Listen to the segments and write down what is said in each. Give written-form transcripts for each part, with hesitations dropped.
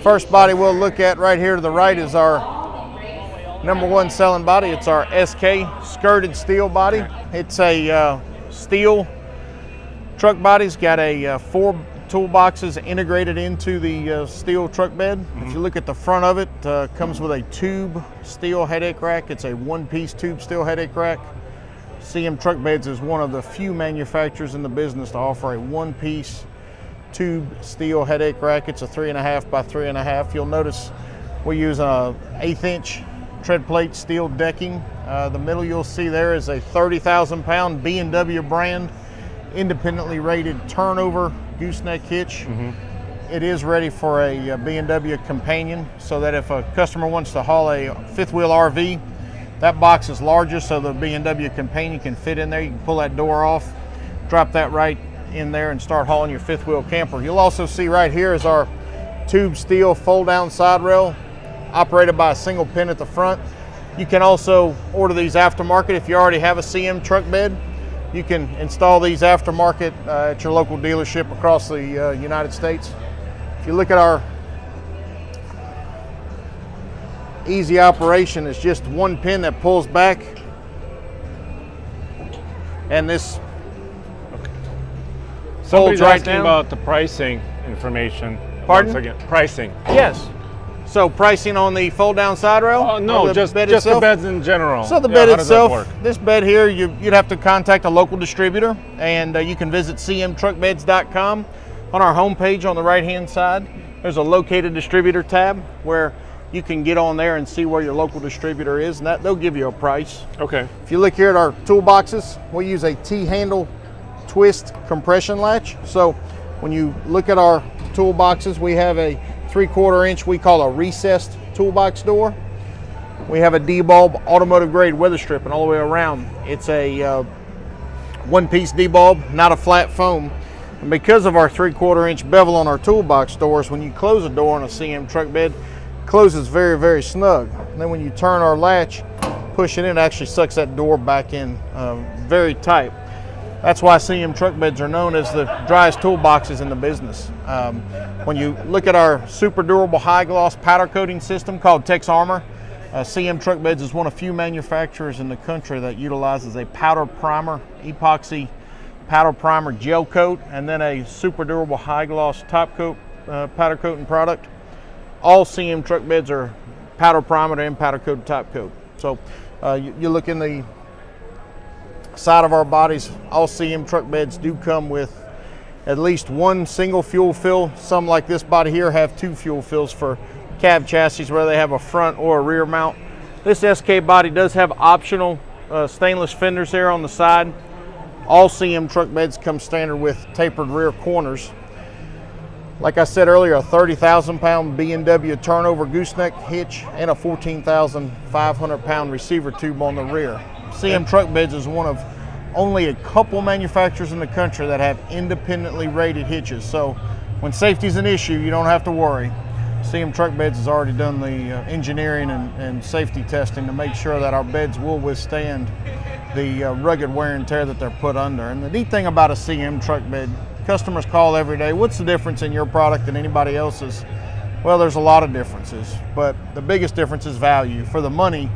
First body we'll look at right here to the right is our #1 selling body. It's our SK skirted steel body. It's a steel truck body. It's got a 4 toolboxes integrated into the steel truck bed. If you look at the front of it, comes with a tube steel headache rack. It's a 1-piece tube steel headache rack. CM Truck Beds is one of the few manufacturers in the business to offer a 1-piece tube steel headache rack. It's a 3.5 by 3.5. You'll notice we use a 1/8" tread plate steel decking. The middle you'll see there is a 30,000-pound B&W brand independently rated turnover gooseneck hitch. It is ready for a B&W companion, so that if a customer wants to haul a fifth wheel RV, that box is larger so the B&W companion can fit in there. You can pull that door off, drop that right in there and start hauling your fifth wheel camper. You'll also see right here is our tube steel fold down side rail operated by a single pin at the front. You can also order these aftermarket. If you already have a CM truck bed, you can install these aftermarket at your local dealership across the United States. If you look at our easy operation, it's just 1 pin that pulls back, and this Somebody's right asking down. about the pricing information. Pardon? Once again, pricing. Yes. So pricing on the fold down side rail? No, just the beds in general. So the bed itself, this bed here, you'd have to contact a local distributor, and you can visit cmtruckbeds.com. On our homepage on the right hand side, there's a located distributor tab where you can get on there and see where your local distributor is, and that they'll give you a price. Okay. If you look here at our toolboxes, we use a T-handle twist compression latch. So when you look at our toolboxes, we have a 3/4 inch we call a recessed toolbox door. We have a D-bulb automotive grade weather stripping all the way around. It's a 1-piece D-bulb, not a flat foam. And because of our 3/4 inch bevel on our toolbox doors, when you close a door on a CM truck bed, it closes very, very snug. And then when you turn our latch, push it in, it actually sucks that door back in very tight. That's why CM truck beds are known as the driest toolboxes in the business. When you look at our super durable high gloss powder coating system called Tex Armor, CM Truck Beds is one of few manufacturers in the country that utilizes a powder primer, epoxy powder primer gel coat, and then a super durable high gloss top coat powder coating product. All CM Truck Beds are powder primer and powder coated top coat. So you look in the side of our bodies, all CM Truck Beds do come with at least 1 single fuel fill. Some like this body here have 2 fuel fills for cab chassis where they have a front or a rear mount. This SK body does have optional stainless fenders there on the side. All CM Truck Beds come standard with tapered rear corners. Like I said earlier, a 30,000-pound B&W turnover gooseneck hitch and a 14,500-pound receiver tube on the rear. CM Truck Beds is one of only a couple manufacturers in the country that have independently rated hitches. So when safety is an issue, you don't have to worry. CM Truck Beds has already done the engineering and safety testing to make sure that our beds will withstand the rugged wear and tear that they're put under. And the neat thing about a CM Truck Bed, customers call every day, what's the difference in your product than anybody else's? Well, there's a lot of differences, but the biggest difference is value. For the money,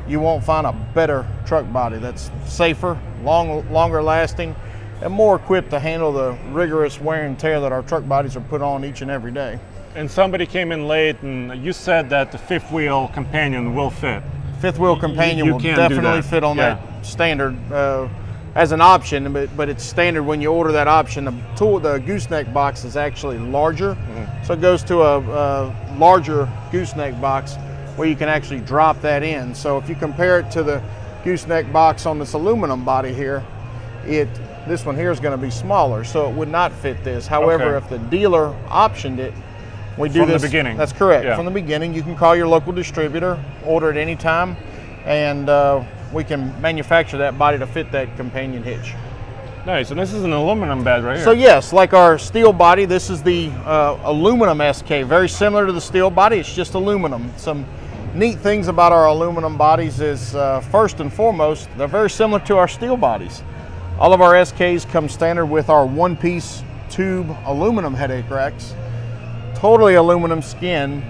you won't find a better truck body that's safer, longer lasting, and more equipped to handle the rigorous wear and tear that our truck bodies are put on each and every day. And somebody came in late and you said that the fifth wheel companion will fit. Fifth wheel companion will definitely fit on that standard as an option, but it's standard when you order that option. The gooseneck box is actually larger, so it goes to a larger gooseneck box where you can actually drop that in. So if you compare it to the gooseneck box on this aluminum body here, this one here is going to be smaller, so it would not fit this. However, if the dealer optioned it, we do this from the beginning. That's correct. Yeah. From the beginning, you can call your local distributor, order at any time, and we can manufacture that body to fit that companion hitch. Nice. And this is an aluminum bed right here. So yes, like our steel body, this is the aluminum SK. Very similar to the steel body, it's just aluminum. Some neat things about our aluminum bodies is first and foremost, they're very similar to our steel bodies. All of our SKs come standard with our 1-piece tube aluminum headache racks. totally aluminum skin,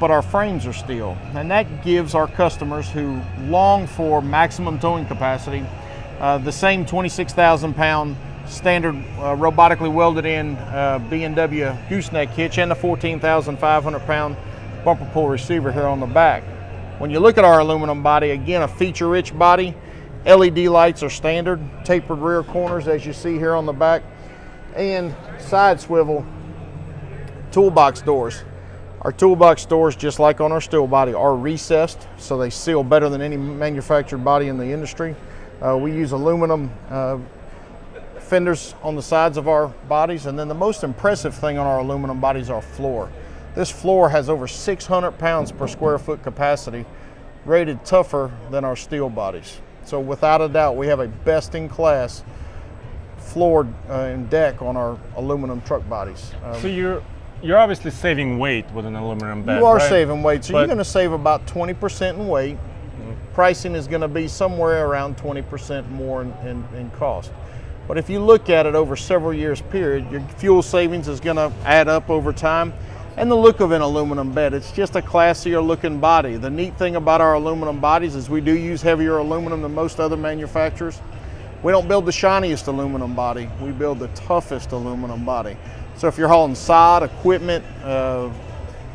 but our frames are steel. And that gives our customers who long for maximum towing capacity the same 26,000 pound standard robotically welded in B&W gooseneck hitch and the 14,500 pound bumper pull receiver here on the back. When you look at our aluminum body, again, a feature rich body. LED lights are standard, tapered rear corners as you see here on the back, and side swivel toolbox doors. Our toolbox doors, just like on our steel body, are recessed, so they seal better than any manufactured body in the industry. We use aluminum fenders on the sides of our bodies, and then the most impressive thing on our aluminum bodies is our floor. This floor has over 600 pounds per square foot capacity, rated tougher than our steel bodies. So without a doubt, we have a best-in-class floor and deck on our aluminum truck bodies. So you're obviously saving weight with an aluminum bed. You are right? saving weight, so you're going to save about 20% in weight. Pricing is going to be somewhere around 20% more in cost. But if you look at it over several years period, your fuel savings is going to add up over time. And the look of an aluminum bed, it's just a classier looking body. The neat thing about our aluminum bodies is we do use heavier aluminum than most other manufacturers. We don't build the shiniest aluminum body, we build the toughest aluminum body. So if you're hauling sod, equipment,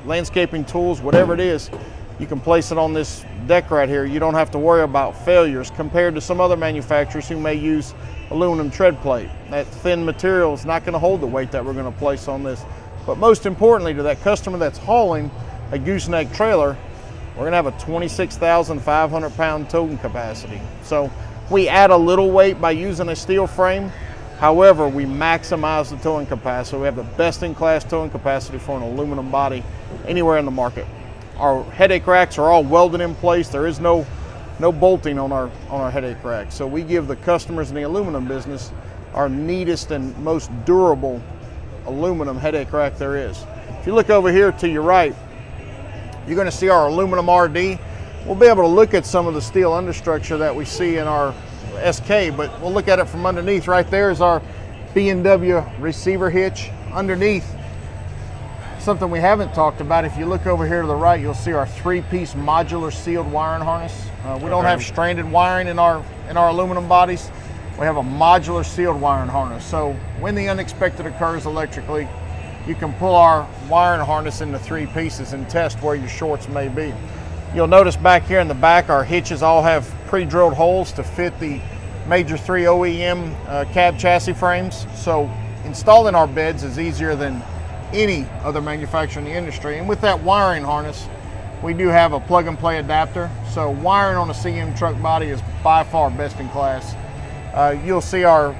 landscaping tools, whatever it is, you can place it on this deck right here. You don't have to worry about failures compared to some other manufacturers who may use aluminum tread plate. That thin material is not going to hold the weight that we're going to place on this. But most importantly, to that customer that's hauling a gooseneck trailer, we're going to have a 26,500 pound towing capacity. So we add a little weight by using a steel frame. However, we maximize the towing capacity. We have the best-in-class towing capacity for an aluminum body anywhere in the market. Our headache racks are all welded in place. There is no bolting on our headache racks. So we give the customers in the aluminum business our neatest and most durable aluminum headache rack there is. If you look over here to your right, you're going to see our aluminum RD. We'll be able to look at some of the steel understructure that we see in our SK, but we'll look at it from underneath. Right there is our B&W receiver hitch. Underneath, something we haven't talked about, if you look over here to the right, you'll see our 3-piece modular sealed wiring harness. We don't have stranded wiring in our aluminum bodies. We have a modular sealed wiring harness. So when the unexpected occurs electrically, you can pull our wiring harness into 3 pieces and test where your shorts may be. You'll notice back here in the back, our hitches all have pre-drilled holes to fit the major 3 OEM cab chassis frames. So installing our beds is easier than any other manufacturer in the industry. And with that wiring harness, we do have a plug and play adapter. So wiring on a CM truck body is by far best in class. You'll see our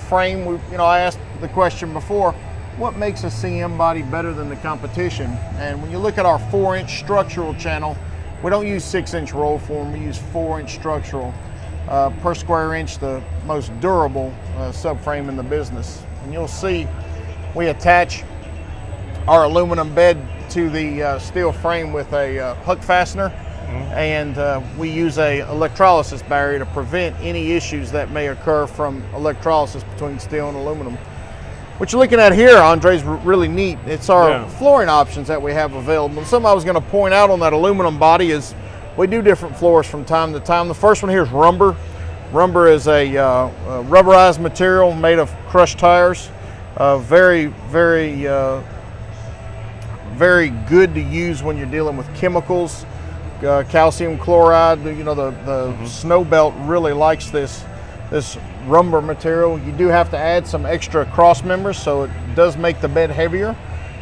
frame. I asked the question before, what makes a CM body better than the competition? And when you look at our 4-inch structural channel, we don't use 6-inch roll form, we use 4-inch structural. Per square inch, the most durable subframe in the business. And you'll see we attach our aluminum bed to the steel frame with a hook fastener. And we use a electrolysis barrier to prevent any issues that may occur from electrolysis between steel and aluminum. What you're looking at here, Andre, is really neat. It's our flooring options that we have available. Something I was going to point out on that aluminum body is we do different floors from time to time. The first one here is Rumber. Rumber is a rubberized material made of crushed tires. Very, very, very good to use when you're dealing with chemicals. Calcium chloride, the snow belt really likes this Rumber material. You do have to add some extra cross members, so it does make the bed heavier.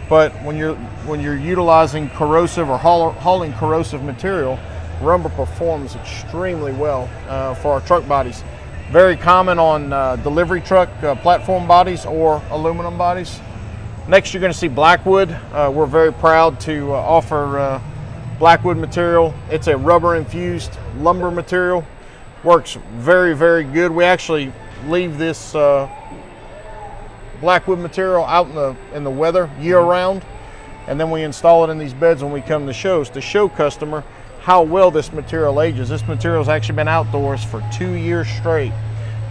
But when you're utilizing corrosive or hauling corrosive material, Rumber performs extremely well for our truck bodies. Very common on delivery truck platform bodies or aluminum bodies. Next, you're going to see Blackwood. We're very proud to offer Blackwood material. It's a rubber infused lumber material. Works very, very good. We actually leave this Blackwood material out in the weather year round, and then we install it in these beds when we come to shows to show customer how well this material ages. This material has actually been outdoors for 2 years straight,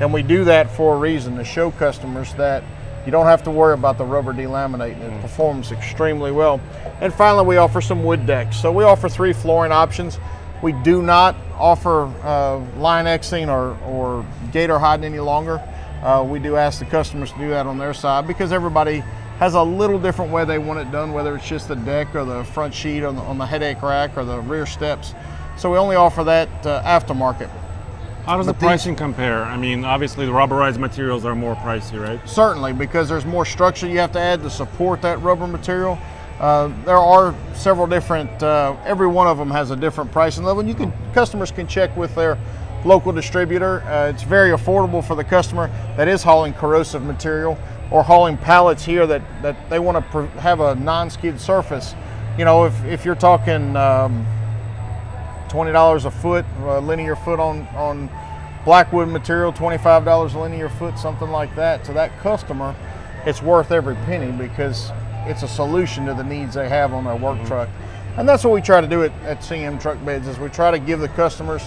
and we do that for a reason, to show customers that You don't have to worry about the rubber delaminating. It performs extremely well. And finally, we offer some wood decks. So we offer 3 flooring options. We do not offer Line-Xing or gator hiding any longer. We do ask the customers to do that on their side because everybody has a little different way they want it done, whether it's just the deck or the front sheet on the headache rack or the rear steps. So we only offer that aftermarket. How does the pricing compare? I mean, obviously the rubberized materials are more pricey, right? Certainly, because there's more structure you have to add to support that rubber material. There are several different, every one of them has a different pricing level. And customers can check with their local distributor. It's very affordable for the customer that is hauling corrosive material or hauling pallets here that they want to have a non-skid surface. You know, if you're talking $20 a foot, linear foot on blackwood material, $25 a linear foot, something like that, to that customer, it's worth every penny because it's a solution to the needs they have on their work truck. And that's what we try to do at CM Truck Beds, is we try to give the customers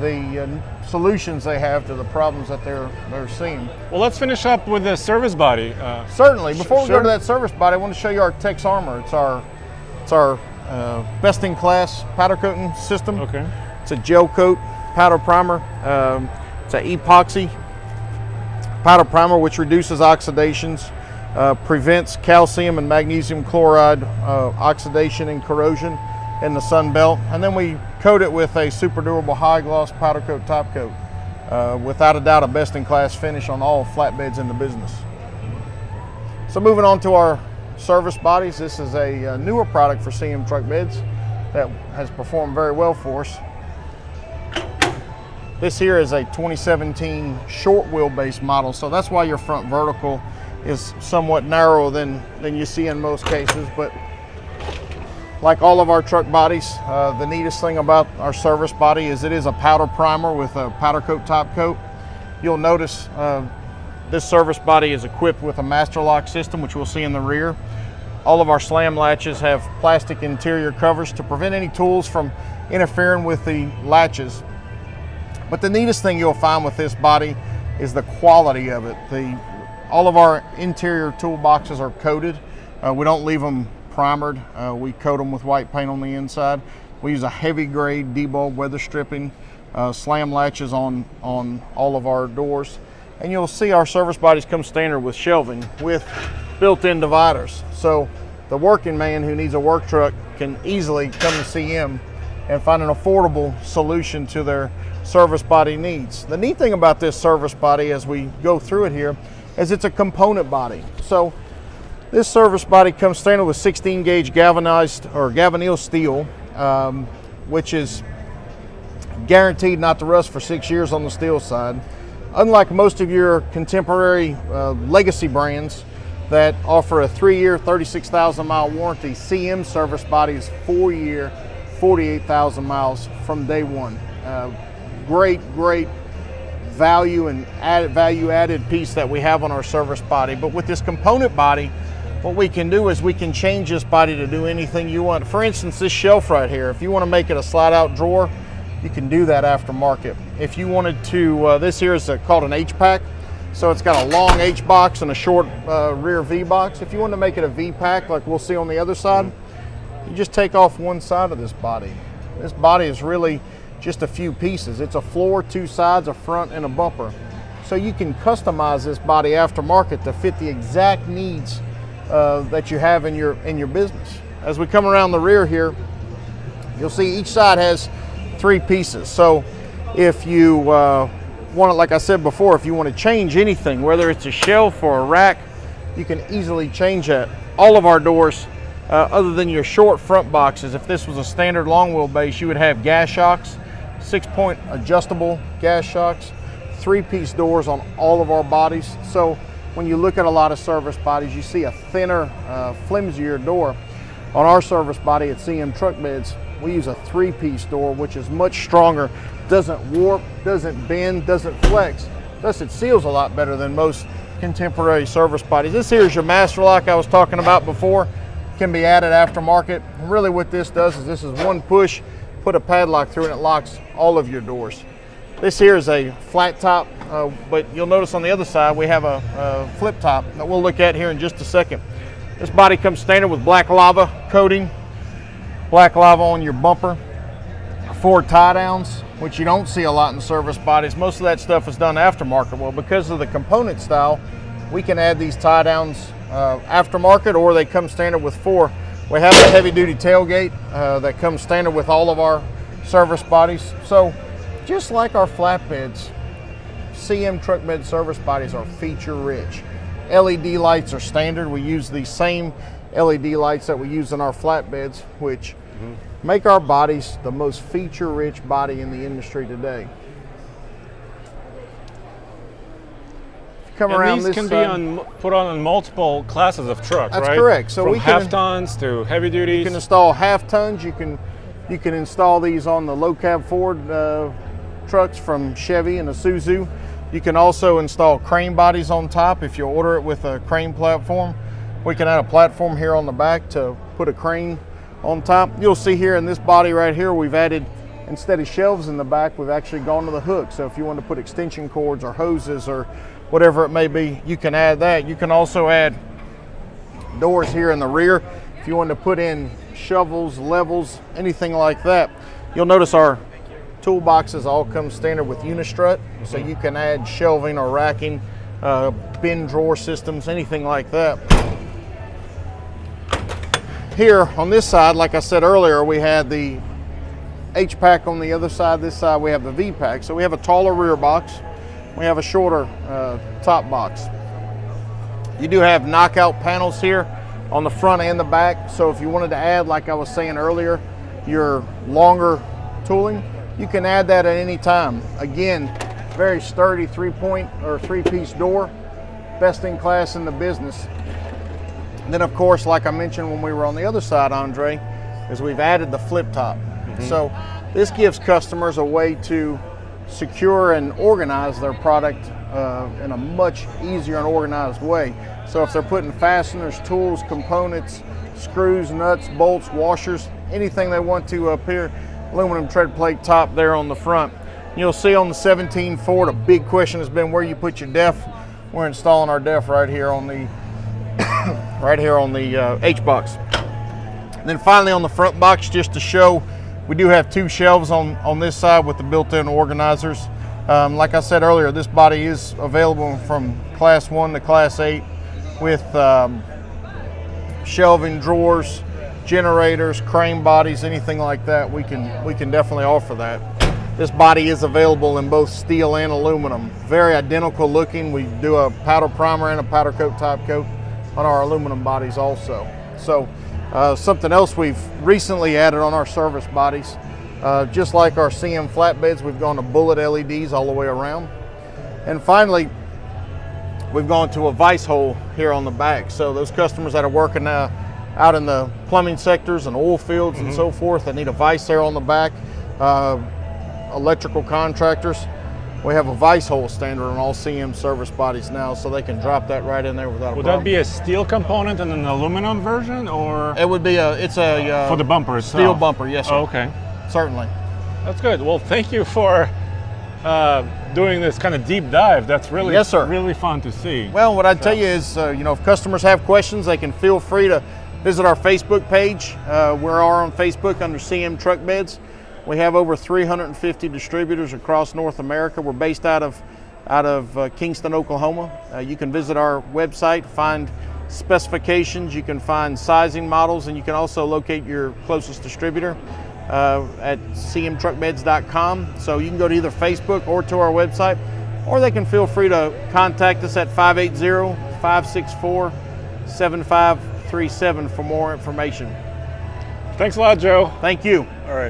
the solutions they have to the problems that they're seeing. Well, let's finish up with the service body. Certainly. Before we go to that service body, I want to show you our Tex Armor. It's our best-in-class powder coating system. Okay. It's a gel coat powder primer. It's an epoxy powder primer which reduces oxidations, prevents calcium and magnesium chloride oxidation and corrosion in the sun belt, and then we coat it with a super durable high gloss powder coat top coat. Without a doubt, a best-in-class finish on all flatbeds in the business. So moving on to our service bodies, this is a newer product for CM Truck Beds that has performed very well for us. This here is a 2017 short wheelbase model, so that's why your front vertical is somewhat narrower than you see in most cases. But like all of our truck bodies, the neatest thing about our service body is it is a powder primer with a powder coat top coat. You'll notice this service body is equipped with a master lock system, which we'll see in the rear. All of our slam latches have plastic interior covers to prevent any tools from interfering with the latches. But the neatest thing you'll find with this body is the quality of it. All of our interior toolboxes are coated. We don't leave them primered. We coat them with white paint on the inside. We use a heavy grade debulk weather stripping slam latches on all of our doors. And you'll see our service bodies come standard with shelving with built-in dividers. So the working man who needs a work truck can easily come to CM and find an affordable solution to their service body needs. The neat thing about this service body as we go through it here is it's a component body. So this service body comes standard with 16 gauge galvanized or galvanneal steel, which is guaranteed not to rust for 6 years on the steel side. Unlike most of your contemporary legacy brands that offer a 3-year, 36,000 mile warranty, CM service body is 4-year, 48,000 miles from day one. Great value and value added piece that we have on our service body. But with this component body, what we can do is we can change this body to do anything you want. For instance, this shelf right here, if you want to make it a slide out drawer, you can do that aftermarket. If you wanted to, this here is called an H-pack. So it's got a long H box and a short rear V box. If you want to make it a V pack like we'll see on the other side, you just take off one side of this body. This body is really just a few pieces. It's a floor, 2 sides, a front, and a bumper. So you can customize this body aftermarket to fit the exact needs that you have in your business. As we come around the rear here, you'll see each side has 3 pieces. So if you want to, like I said before, if you want to change anything, whether it's a shelf or a rack, you can easily change that. All of our doors, other than your short front boxes, if this was a standard long wheelbase, you would have gas shocks, 6-point adjustable gas shocks, 3-piece doors on all of our bodies. So when you look at a lot of service bodies, you see a thinner, flimsier door. On our service body at CM Truck Beds, we use a 3-piece door, which is much stronger, doesn't warp, doesn't bend, doesn't flex. Thus it seals a lot better than most contemporary service bodies. This here is your master lock I was talking about before. Can be added aftermarket. And really what this does is this is one push, put a padlock through and it locks all of your doors. This here is a flat top, but you'll notice on the other side we have a flip top that we'll look at here in just a second. This body comes standard with black lava coating, black lava on your bumper, 4 tie downs, which you don't see a lot in service bodies. Most of that stuff is done aftermarket. Well, because of the component style, we can add these tie downs aftermarket, or they come standard with 4. We have a heavy duty tailgate that comes standard with all of our service bodies. So just like our flatbeds, CM truck bed service bodies are feature rich. LED lights are standard. We use the same LED lights that we use in our flatbeds, which make our bodies the most feature rich body in the industry today. Come around, these can be put on multiple classes of trucks, right? That's correct. So from we can half tons to heavy duties. You can install half tons. You can install these on the low cab Ford trucks from Chevy and Isuzu. You can also install crane bodies on top if you order it with a crane platform. We can add a platform here on the back to put a crane on top. You'll see here in this body right here, we've added, instead of shelves in the back, we've actually gone to the hook. So if you want to put extension cords or hoses or whatever it may be, you can add that. You can also add doors here in the rear if you want to put in shovels, levels, anything like that. You'll notice our toolboxes all come standard with Unistrut, so you can add shelving or racking, bin drawer systems, anything like that. Here on this side, like I said earlier, we had the H-pack on the other side. This side we have the V-pack. So we have a taller rear box. We have a shorter top box. You do have knockout panels here on the front and the back. So if you wanted to add, like I was saying earlier, your longer tooling, you can add that at any time. Again, very sturdy 3-point or 3-piece door, best in class in the business. And then of course, like I mentioned when we were on the other side, Andre, is we've added the flip top. So this gives customers a way to secure and organize their product in a much easier and organized way. So if they're putting fasteners, tools, components, screws, nuts, bolts, washers, anything they want to up here, aluminum tread plate top there on the front. You'll see on the 17 Ford, a big question has been where you put your def. We're installing our def right here on the H-box. And then finally on the front box, just to show, we do have 2 shelves on this side with the built-in organizers. Like I said earlier, this body is available from Class 1 to Class 8 with shelving, drawers, generators, crane bodies, anything like that. We can definitely offer that. This body is available in both steel and aluminum. Very identical looking. We do a powder primer and a powder coat top coat on our aluminum bodies also. So something else we've recently added on our service bodies, just like our CM flatbeds, we've gone to bullet LEDs all the way around. And finally, we've gone to a vice hole here on the back. So those customers that are working out in the plumbing sectors and oil fields and so forth that need a vice there on the back, electrical contractors, we have a vice hole standard on all CM service bodies now, so they can drop that right in there without a problem. Would that be a steel component and an aluminum version, or? It would be it's a for the bumper itself. Steel bumper, yes sir. Oh, okay. Certainly. That's good. Well, thank you for doing this kind of deep dive. That's really, yes, sir, really fun to see. Well, what I'd tell you is, if customers have questions, they can feel free to visit our Facebook page. We are on Facebook under CM Truck Beds. We have over 350 distributors across North America. We're based out of Kingston, Oklahoma. You can visit our website, find specifications, you can find sizing models, and you can also locate your closest distributor at cmtruckbeds.com. So you can go to either Facebook or to our website, or they can feel free to contact us at 580-564-7537 for more information. Thanks a lot, Joe. Thank you. All right.